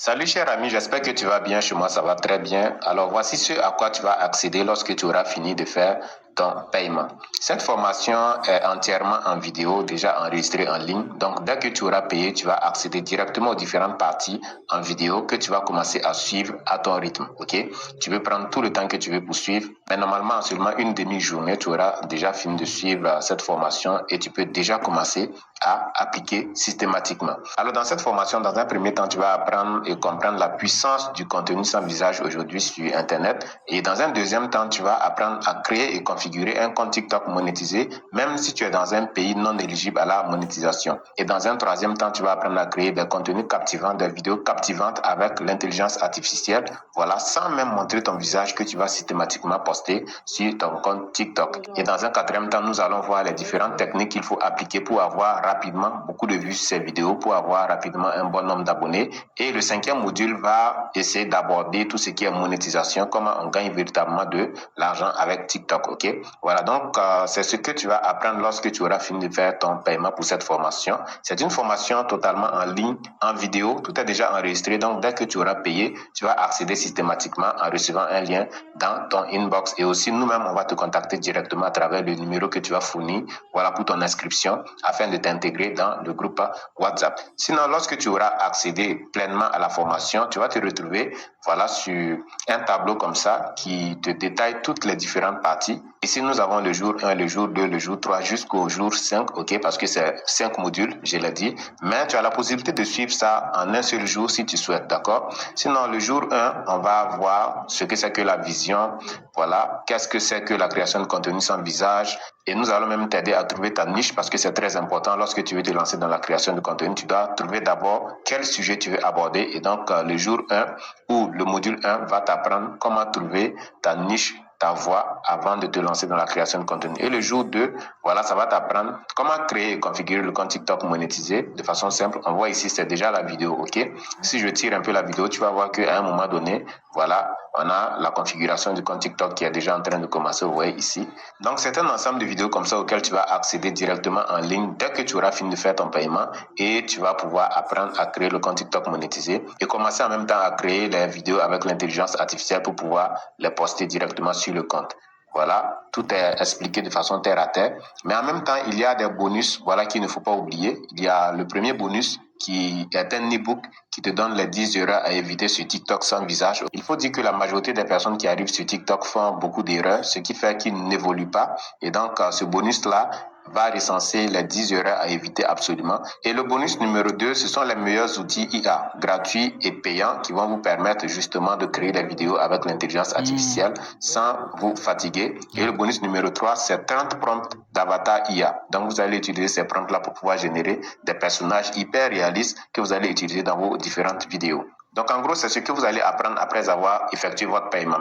Salut cher ami, j'espère que tu vas bien. Chez moi, ça va très bien. Alors voici ce à quoi tu vas accéder lorsque tu auras fini de faire ton paiement. Cette formation est entièrement en vidéo, déjà enregistrée en ligne. Donc dès que tu auras payé, tu vas accéder directement aux différentes parties en vidéo que tu vas commencer à suivre à ton rythme. Ok? Tu veux prendre tout le temps que tu veux pour suivre. Mais normalement, en seulement une demi-journée, tu auras déjà fini de suivre cette formation et tu peux déjà commencer à appliquer systématiquement. Alors dans cette formation, dans un premier temps, tu vas apprendre et comprendre la puissance du contenu sans visage aujourd'hui sur Internet. Et dans un deuxième temps, tu vas apprendre à créer et configurer un compte TikTok monétisé, même si tu es dans un pays non éligible à la monétisation. Et dans un troisième temps, tu vas apprendre à créer des contenus captivants, des vidéos captivantes avec l'intelligence artificielle, voilà, sans même montrer ton visage que tu vas systématiquement poster sur ton compte TikTok. Et dans un quatrième temps, nous allons voir les différentes techniques qu'il faut appliquer pour avoir rapidement beaucoup de vues sur ces vidéos, pour avoir rapidement un bon nombre d'abonnés. Et le cinquième module va essayer d'aborder tout ce qui est monétisation, comment on gagne véritablement de l'argent avec TikTok. Ok, voilà, donc c'est ce que tu vas apprendre lorsque tu auras fini de faire ton paiement pour cette formation. C'est une formation totalement en ligne, en vidéo, tout est déjà enregistré. Donc dès que tu auras payé, tu vas accéder systématiquement en recevant un lien dans ton inbox. Et aussi nous-mêmes, on va te contacter directement à travers le numéro que tu vas fournir, voilà, pour ton inscription, afin de t'intégrer dans le groupe WhatsApp. Sinon, lorsque tu auras accédé pleinement à la formation, tu vas te retrouver, voilà, sur un tableau comme ça qui te détaille toutes les différentes parties. Ici, nous avons le jour 1, le jour 2, le jour 3 jusqu'au jour 5, ok, parce que c'est 5 modules, je l'ai dit. Mais tu as la possibilité de suivre ça en un seul jour si tu souhaites, d'accord? Sinon, le jour 1, on va voir ce que c'est que la vision, voilà, qu'est-ce que c'est que la création de contenu sans visage. Et nous allons même t'aider à trouver ta niche parce que c'est très important. Lorsque tu veux te lancer dans la création de contenu, tu dois trouver d'abord quel sujet tu veux aborder. Et donc, le jour 1 ou le module 1 va t'apprendre comment trouver ta niche, ta voix avant de te lancer dans la création de contenu. Et le jour 2, voilà, ça va t'apprendre comment créer et configurer le compte TikTok monétisé de façon simple. On voit ici, c'est déjà la vidéo, ok? Si je tire un peu la vidéo, tu vas voir qu'à un moment donné, voilà, on a la configuration du compte TikTok qui est déjà en train de commencer, vous voyez ici. Donc, c'est un ensemble de vidéos comme ça auxquelles tu vas accéder directement en ligne dès que tu auras fini de faire ton paiement et tu vas pouvoir apprendre à créer le compte TikTok monétisé et commencer en même temps à créer les vidéos avec l'intelligence artificielle pour pouvoir les poster directement sur le compte. Voilà, tout est expliqué de façon terre à terre. Mais en même temps, il y a des bonus, voilà, qu'il ne faut pas oublier. Il y a le premier bonus qui est un e-book qui te donne les 10 erreurs à éviter sur TikTok sans visage. Il faut dire que la majorité des personnes qui arrivent sur TikTok font beaucoup d'erreurs, ce qui fait qu'ils n'évoluent pas. Et donc, ce bonus-là va recenser les 10 erreurs à éviter absolument. Et le bonus numéro 2, ce sont les meilleurs outils IA, gratuits et payants, qui vont vous permettre justement de créer des vidéos avec l'intelligence artificielle sans vous fatiguer. Et le bonus numéro 3, c'est 30 prompts d'avatar IA. Donc, vous allez utiliser ces prompts-là pour pouvoir générer des personnages hyper réalistes que vous allez utiliser dans vos différentes vidéos. Donc, en gros, c'est ce que vous allez apprendre après avoir effectué votre paiement.